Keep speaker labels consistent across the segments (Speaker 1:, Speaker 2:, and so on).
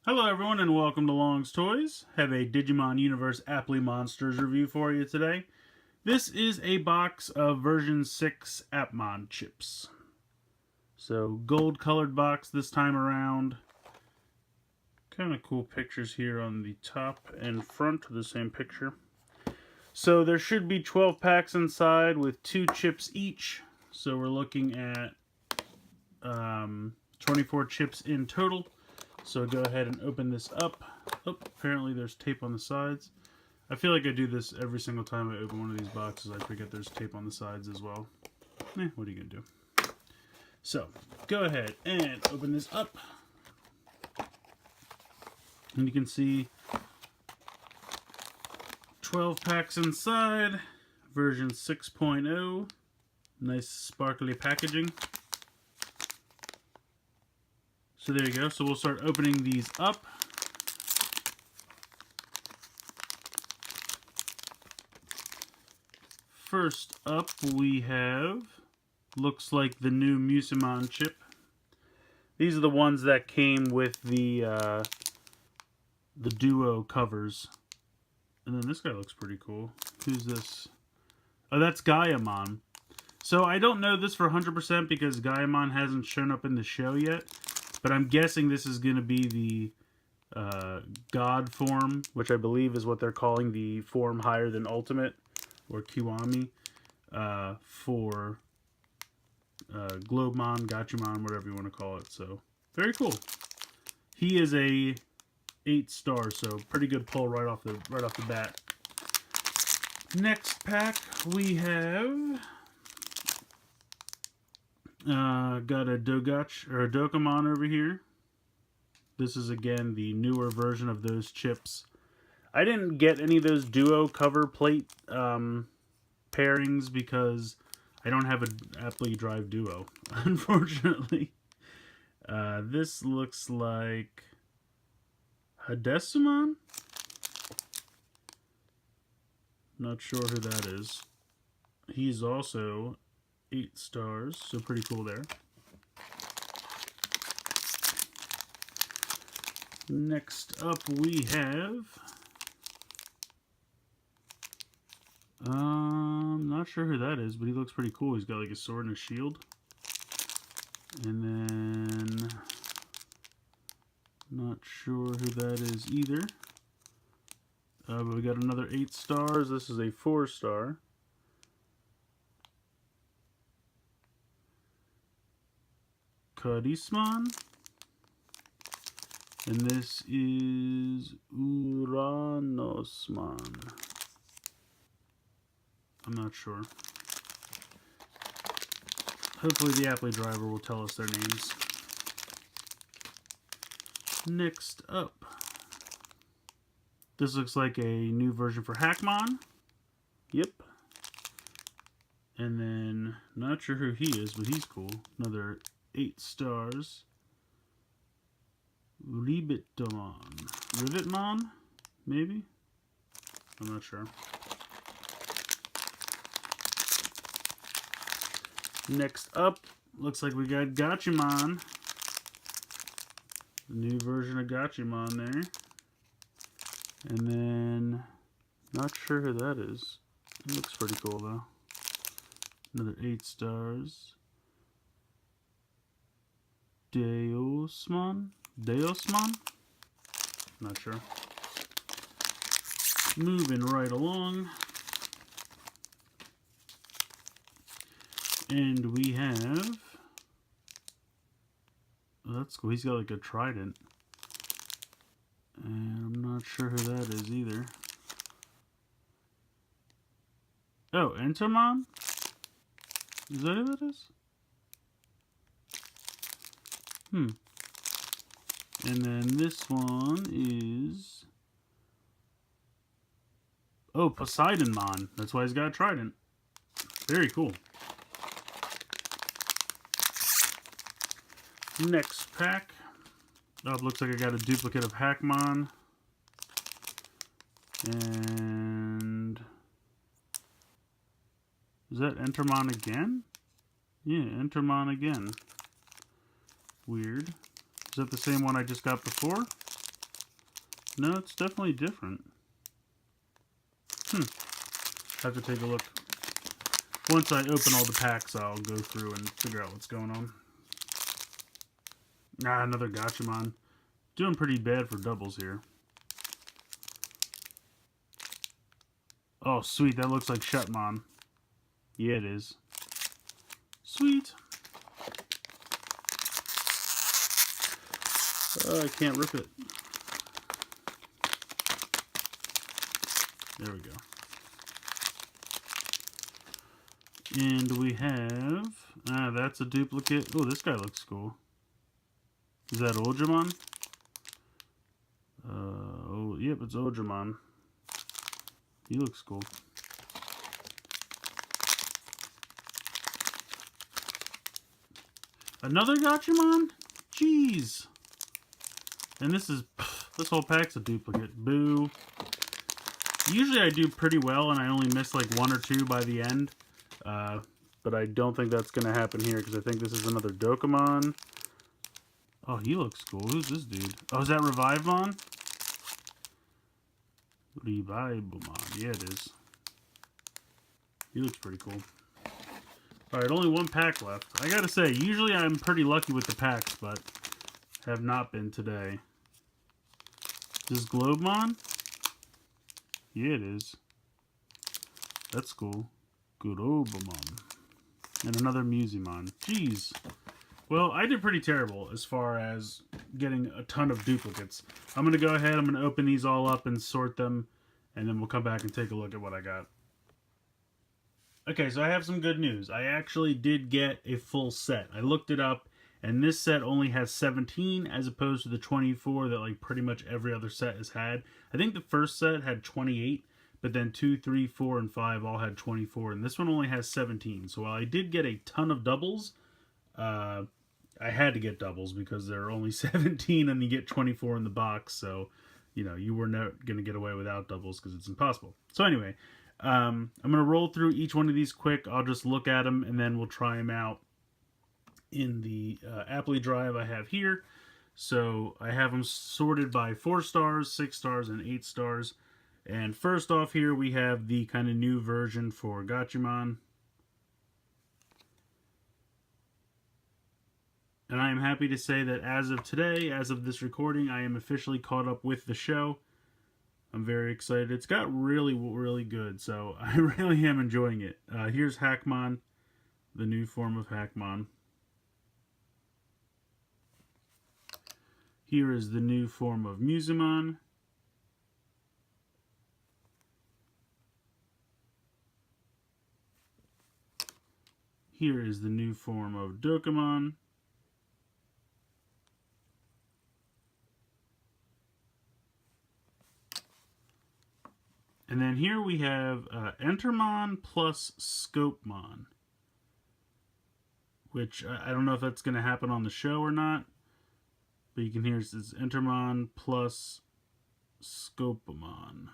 Speaker 1: Hello everyone and welcome to Long's Toys. Have a Digimon Universe Appli Monsters review for you today. This is a box of version 6 Appmon chips. So gold colored box this time around. Kind of cool pictures here on the top and front of the same picture. So there should be 12 packs inside with 2 chips each. So we're looking at 24 chips in total. So go ahead and open this up. Oh, apparently there's tape on the sides. I feel like I do this every single time I open one of these boxes. I forget there's tape on the sides as well. What are you going to do? So, go ahead and open this up. And you can see 12 packs inside. Version 6.0. Nice sparkly packaging. So there you go. So we'll start opening these up. First up we have, looks like the new Musimon chip. These are the ones that came with the duo covers. And then this guy looks pretty cool. Who's this? Oh, that's Gaiamon. So I don't know this for 100% because Gaiamon hasn't shown up in the show yet. But I'm guessing this is going to be the God form, which I believe is what they're calling the form higher than Ultimate, or Kiwami, for Globemon, Gachumon, whatever you want to call it. So, very cool. He is a 8-star, so pretty good pull right off the bat. Next pack we have got a Dokemon over here. This is again the newer version of those chips. I didn't get any of those duo cover plate pairings because I don't have an Appli Drive Duo, unfortunately. This looks like Hadesumon? Not sure who that is. He's also 8 stars, so pretty cool there. Next up we have, not sure who that is, but he looks pretty cool. He's got like a sword and a shield. And then, not sure who that is either. But we got another 8 stars. This is a 4-star. Kadisman, and this is Uranosman. I'm not sure. Hopefully the Appli driver will tell us their names. Next up, this looks like a new version for Hackmon. Yep. And then, not sure who he is, but he's cool. Another 8 stars. Reboot, maybe? I'm not sure. Next up, looks like we got Gachumon. The new version of Gachumon there. And then, not sure who that is. It looks pretty cool though. Another 8 stars. Deosmon? Not sure. Moving right along. And we have, oh, that's cool. He's got like a trident. And I'm not sure who that is either. Oh, Entomon? Is that who that is? And then this one is, oh, Poseidonmon. That's why he's got a trident. Very cool. Next pack. Oh, it looks like I got a duplicate of Hackmon. And is that Entermon again? Yeah, Entermon again. Weird. Is that the same one I just got before? No, it's definitely different. Have to take a look. Once I open all the packs, I'll go through and figure out what's going on. Ah, another Gachamon. Doing pretty bad for doubles here. Oh, sweet. That looks like Shutmon. Yeah, it is. Sweet. I can't rip it. There we go. And we have... that's a duplicate. Oh, this guy looks cool. Is that Ojamon? Oh, yep, it's Ojamon. He looks cool. Another Gachamon? Jeez. And this whole pack's a duplicate. Boo. Usually I do pretty well and I only miss like one or two by the end. But I don't think that's going to happen here because I think this is another Dokemon. Oh, he looks cool. Who's this dude? Oh, is that Revivemon? Revivemon. Yeah, it is. He looks pretty cool. Alright, only one pack left. I gotta say, usually I'm pretty lucky with the packs, but have not been today. Is this Globemon? Yeah, it is. That's cool. Globemon. And another Musimon. Jeez. Well, I did pretty terrible as far as getting a ton of duplicates. I'm going to go ahead, I'm going to open these all up and sort them, and then we'll come back and take a look at what I got. Okay, so I have some good news. I actually did get a full set. I looked it up, and this set only has 17 as opposed to the 24 that like pretty much every other set has had. I think the first set had 28, but then 2, 3, 4, and 5 all had 24, and this one only has 17. So while I did get a ton of doubles, I had to get doubles because there are only 17 and you get 24 in the box. So, you know, you were not going to get away without doubles because it's impossible. So anyway, I'm going to roll through each one of these quick. I'll just look at them and then we'll try them out in the Appli drive I have here. So I have them sorted by 4 stars, 6 stars, and 8 stars. And first off here we have the kind of new version for Gachamon. And I am happy to say that as of today, as of this recording, I am officially caught up with the show. I'm very excited. It's got really, really good, so I really am enjoying it. Here's Hackmon, the new form of Hackmon. Here is the new form of Musimon. Here is the new form of Dokemon. And then here we have Entermon plus Scopemon. Which, I don't know if that's going to happen on the show or not. But you can hear it says Entermon plus Scopemon.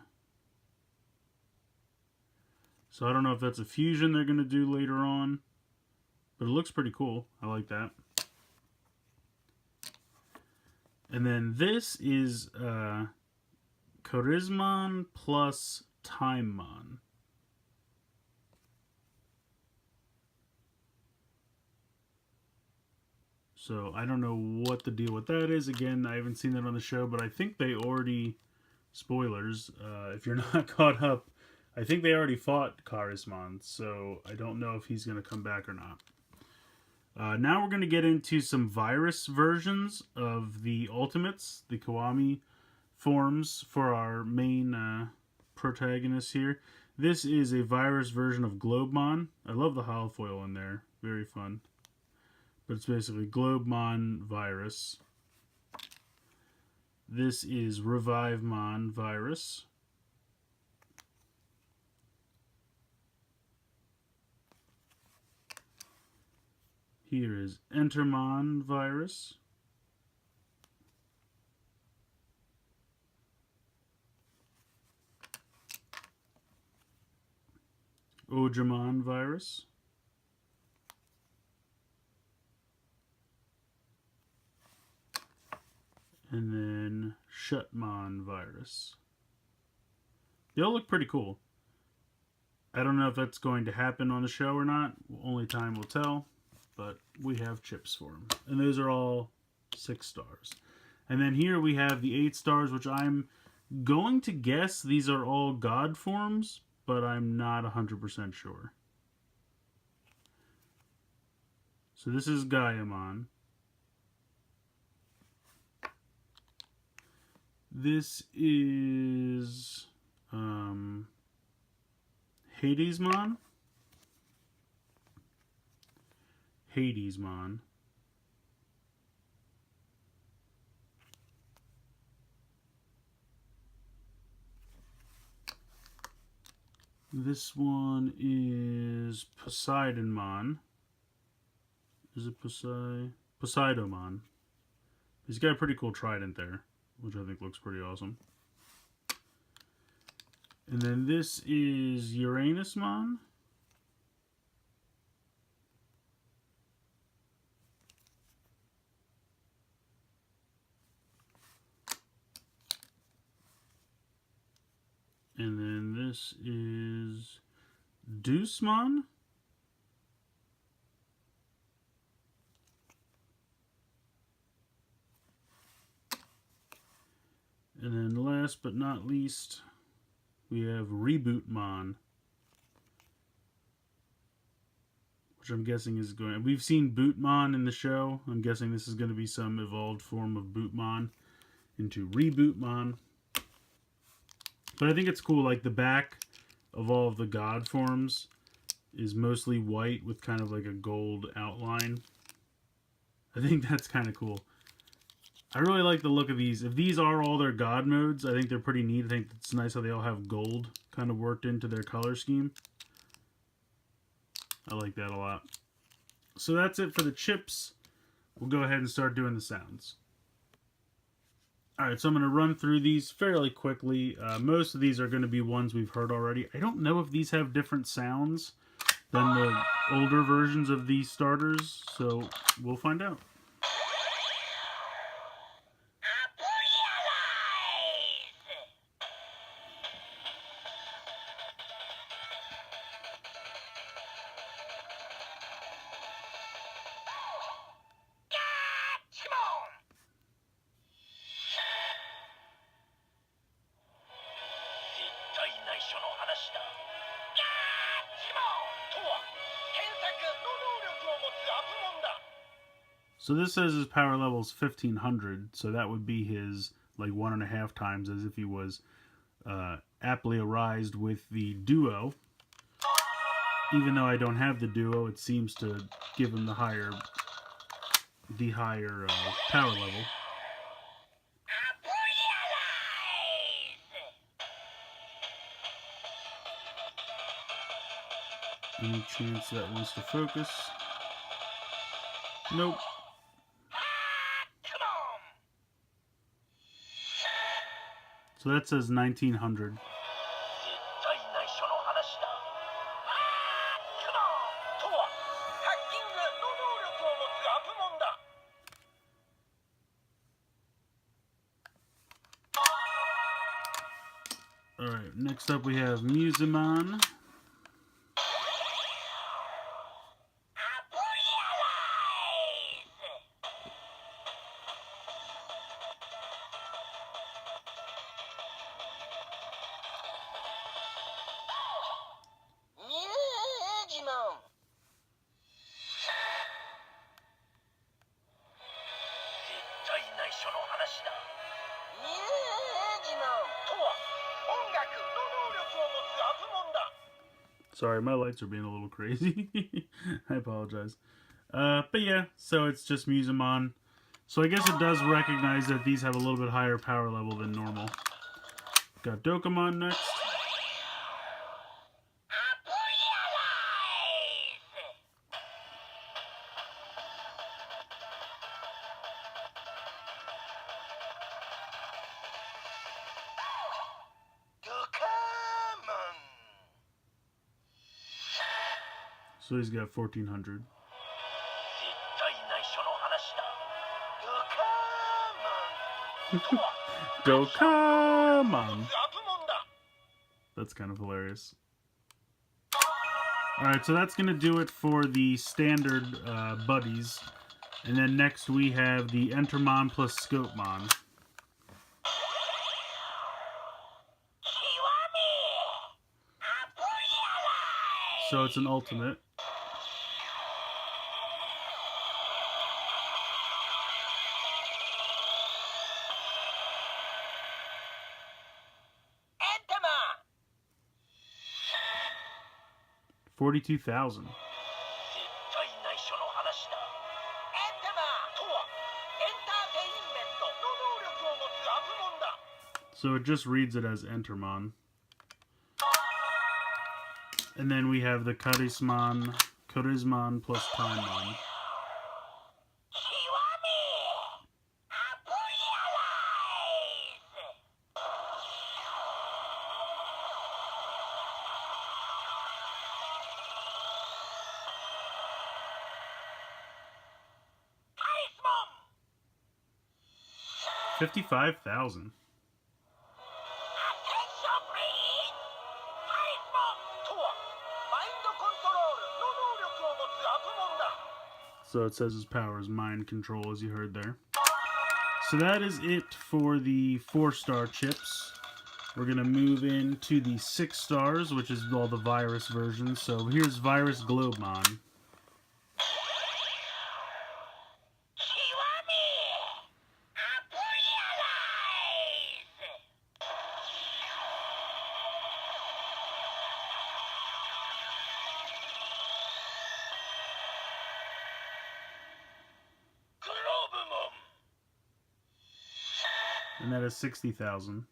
Speaker 1: So I don't know if that's a fusion they're going to do later on. But it looks pretty cool. I like that. And then this is Charismon plus Timemon. So I don't know what the deal with that is. Again, I haven't seen that on the show, but I think they already, spoilers, if you're not caught up, I think they already fought Charismon, so I don't know if he's going to come back or not. Now we're going to get into some virus versions of the Ultimates, the Kiwami forms for our main protagonists here. This is a virus version of Globemon. I love the holofoil in there. Very fun. But it's basically Globemon virus. This is Revivemon virus. Here is Entermon virus. Ojamon virus. and then Shutmon virus. They all look pretty cool. I don't know if that's going to happen on the show or not. Only time will tell. But we have chips for them. And those are all 6 stars. And then here we have the 8 stars, which I'm going to guess these are all god forms, but I'm not 100% sure. So this is Gaiamon. This is Hadesmon. Hadesmon. This one is Poseidonmon. Is it Poseidomon? He's got a pretty cool trident there, which I think looks pretty awesome. And then this is Uranusmon. And then this is Deucemon. And then last but not least, we have Rebootmon. Which I'm guessing is going... We've seen Bootmon in the show. I'm guessing this is going to be some evolved form of Bootmon into Rebootmon. But I think it's cool, like the back of all of the god forms is mostly white with kind of like a gold outline. I think that's kind of cool. I really like the look of these. If these are all their god modes, I think they're pretty neat. I think it's nice how they all have gold kind of worked into their color scheme. I like that a lot. So that's it for the chips. We'll go ahead and start doing the sounds. Alright, so I'm going to run through these fairly quickly. Most of these are going to be ones we've heard already. I don't know if these have different sounds than the older versions of these starters, so we'll find out. So this says his power level is 1500, so that would be his like 1.5 times as if he was Appli with the duo. Even though I don't have the duo, it seems to give him the higher power level. Any chance that wants to focus? Nope. So that says 1900. Alright, next up we have Musimon. Sorry, my lights are being a little crazy. I apologize. But yeah, so it's just Musimon. So I guess it does recognize that these have a little bit higher power level than normal. Got Dokemon next. So he's got 1400. Dokkamon. That's kind of hilarious. Alright, so that's going to do it for the standard buddies. And then next we have the Entermon plus Scopemon. So it's an ultimate. $42,000. So it just reads it as Entermon. And then we have the Charismon plus Timemon. $55,000. So it says his power is mind control, as you heard there. So that is it for the 4-star chips. We're going to move into the 6 stars, which is all the virus versions. So here's Virus Globemon. And that is $60,000.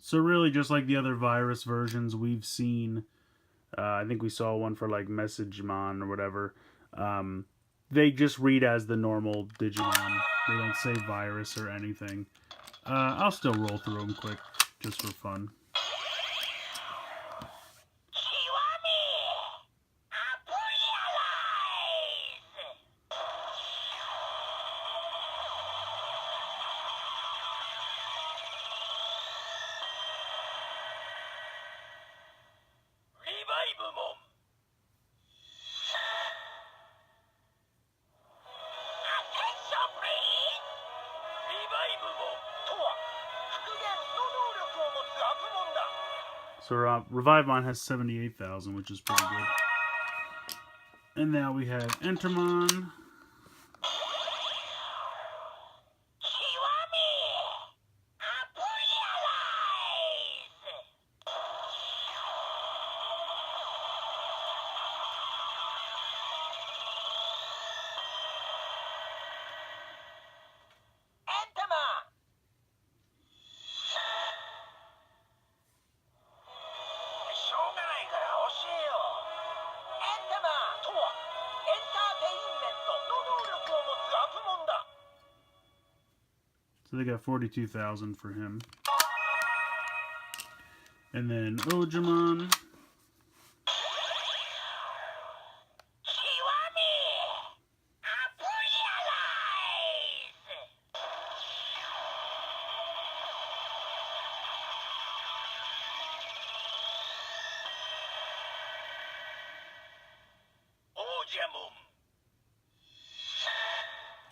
Speaker 1: So really, just like the other virus versions we've seen, I think we saw one for like Messagemon or whatever. They just read as the normal Digimon. They don't say virus or anything. I'll still roll through them quick, just for fun. So Revivemon has 78,000, which is pretty good. And now we have Entermon. So they got 42,000 for him. And then Ojamon.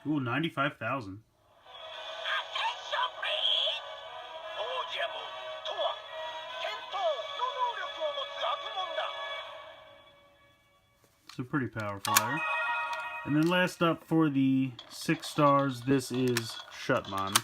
Speaker 1: Ooh, 95,000. So pretty powerful there. And then last up for the 6 stars, this is Shutmon.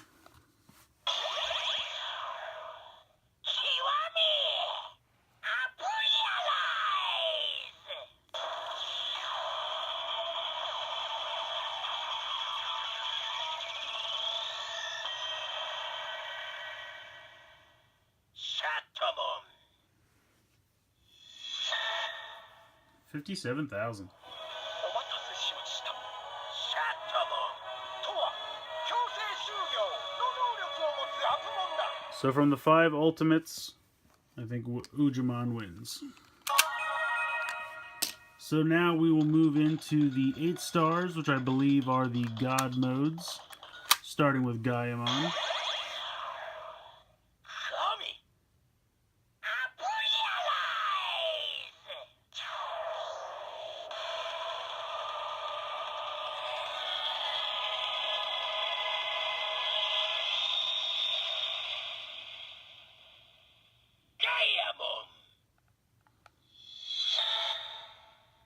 Speaker 1: $57,000. So from the 5 ultimates, I think Ujimon wins. So now we will move into the 8 stars, which I believe are the God modes, starting with Gaiamon.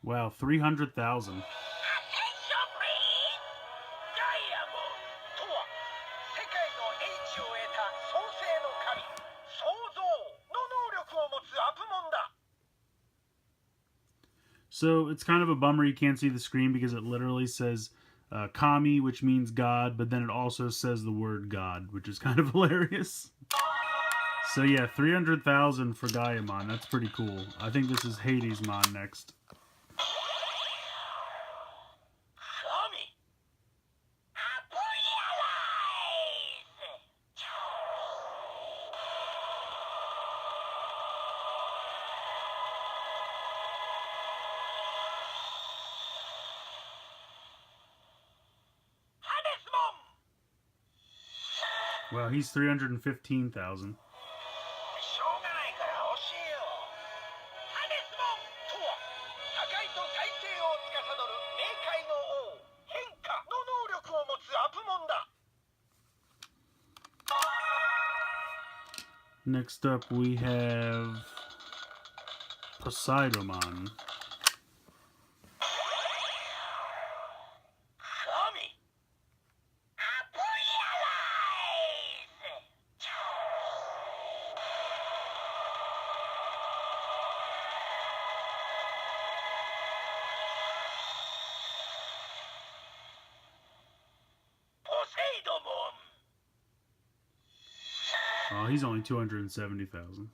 Speaker 1: Wow, 300,000. So it's kind of a bummer you can't see the screen because it literally says Kami, which means God, but then it also says the word God, which is kind of hilarious. So yeah, 300,000 for Gaiamon. That's pretty cool. I think this is Hadesmon next. Wow, he's 315,000. Next up we have Poseidomon. Oh, he's only 270,000.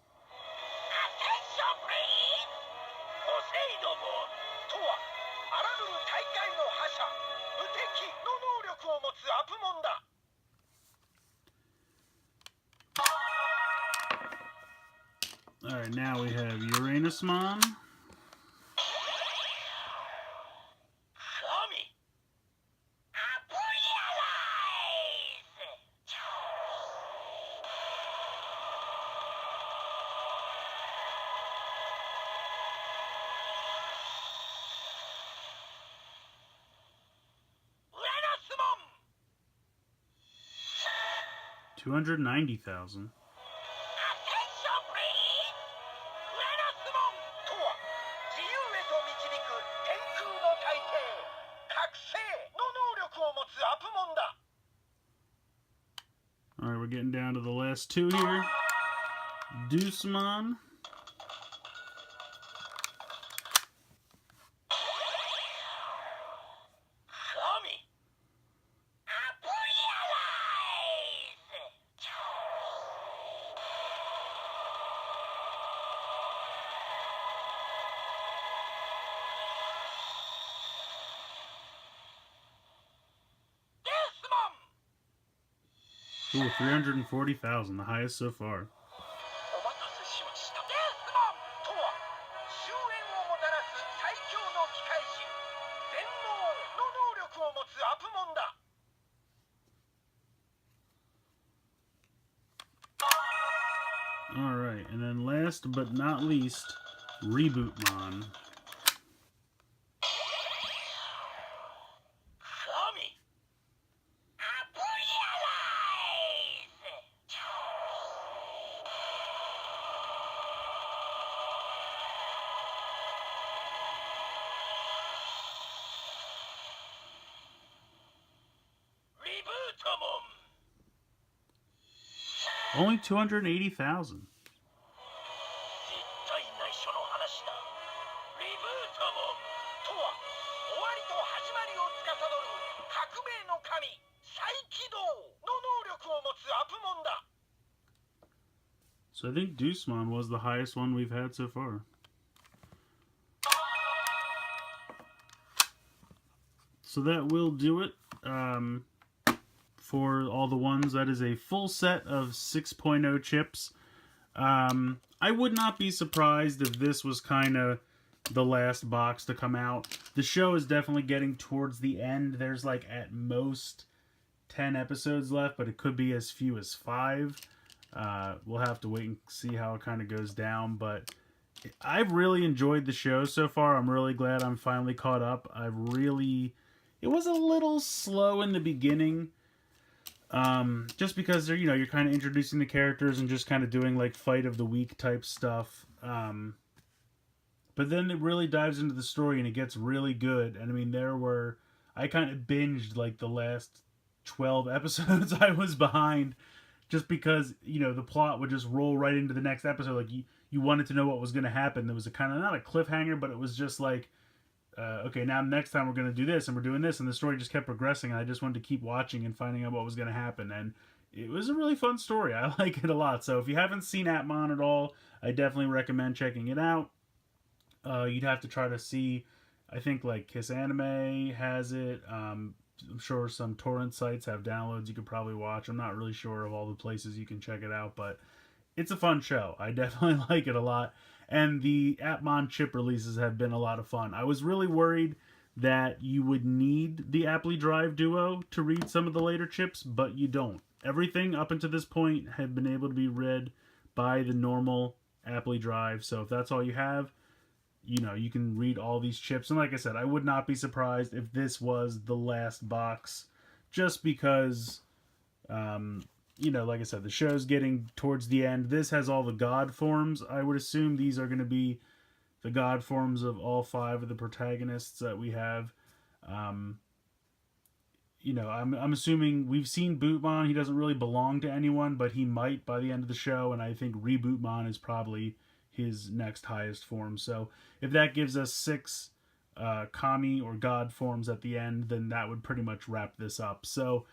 Speaker 1: Alright, now we have Uranusmon. $290,000. Alright, we're getting down to the last 2 here. Deucemon. Ooh, 340,000, the highest so far. Alright, and then last but not least, Rebootmon. Only 280,000. So I think Deucemon was the highest one we've had so far. So that will do it for all the ones. That is a full set of 6.0 chips. I would not be surprised if this was kind of the last box to come out. The show is definitely getting towards the end. There's like at most 10 episodes left, but it could be as few as 5. We'll have to wait and see how it kind of goes down, but I've really enjoyed the show so far. I'm really glad I'm finally caught up. It was a little slow in the beginning, just because they're, you're kind of introducing the characters and just kind of doing like fight of the week type stuff. But then it really dives into the story and it gets really good. And I mean, I kind of binged like the last 12 episodes. I was behind just because, the plot would just roll right into the next episode. Like you wanted to know what was going to happen. There was a kind of, not a cliffhanger, but it was just like, okay, now next time we're going to do this and we're doing this. And the story just kept progressing. And I just wanted to keep watching and finding out what was going to happen. And it was a really fun story. I like it a lot. So if you haven't seen Appmon at all, I definitely recommend checking it out. You'd have to try to see, I think like Kiss Anime has it. I'm sure some torrent sites have downloads you could probably watch. I'm not really sure of all the places you can check it out, but it's a fun show. I definitely like it a lot. And the Appmon chip releases have been a lot of fun. I was really worried that you would need the Appli Drive Duo to read some of the later chips, but you don't. Everything up until this point had been able to be read by the normal Appli Drive. So if that's all you have, you can read all these chips. And like I said, I would not be surprised if this was the last box, just because, like I said, the show's getting towards the end. This has all the god forms. I would assume these are going to be the god forms of all 5 of the protagonists that we have. I'm assuming we've seen Bootmon. He doesn't really belong to anyone, but he might by the end of the show. And I think Rebootmon is probably his next highest form. So if that gives us 6 kami or god forms at the end, then that would pretty much wrap this up. So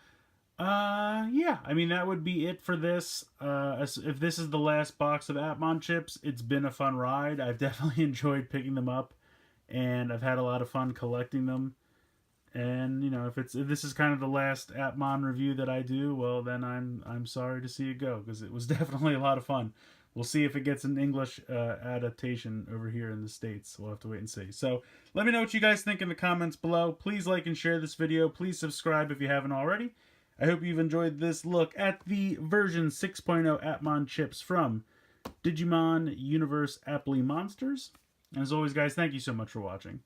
Speaker 1: yeah, I mean, that would be it for this. If this is the last box of Appmon chips, it's been a fun ride. I've definitely enjoyed picking them up, and I've had a lot of fun collecting them. And if this is kind of the last Appmon review that I do, well, then I'm sorry to see it go, because it was definitely a lot of fun. We'll see if it gets an English adaptation over here in the States. We'll have to wait and see. So let me know what you guys think in the comments below. Please like and share this video. Please subscribe if you haven't already. I hope you've enjoyed this look at the version 6.0 Appmon chips from Digimon Universe Appli Monsters. And as always, guys, thank you so much for watching.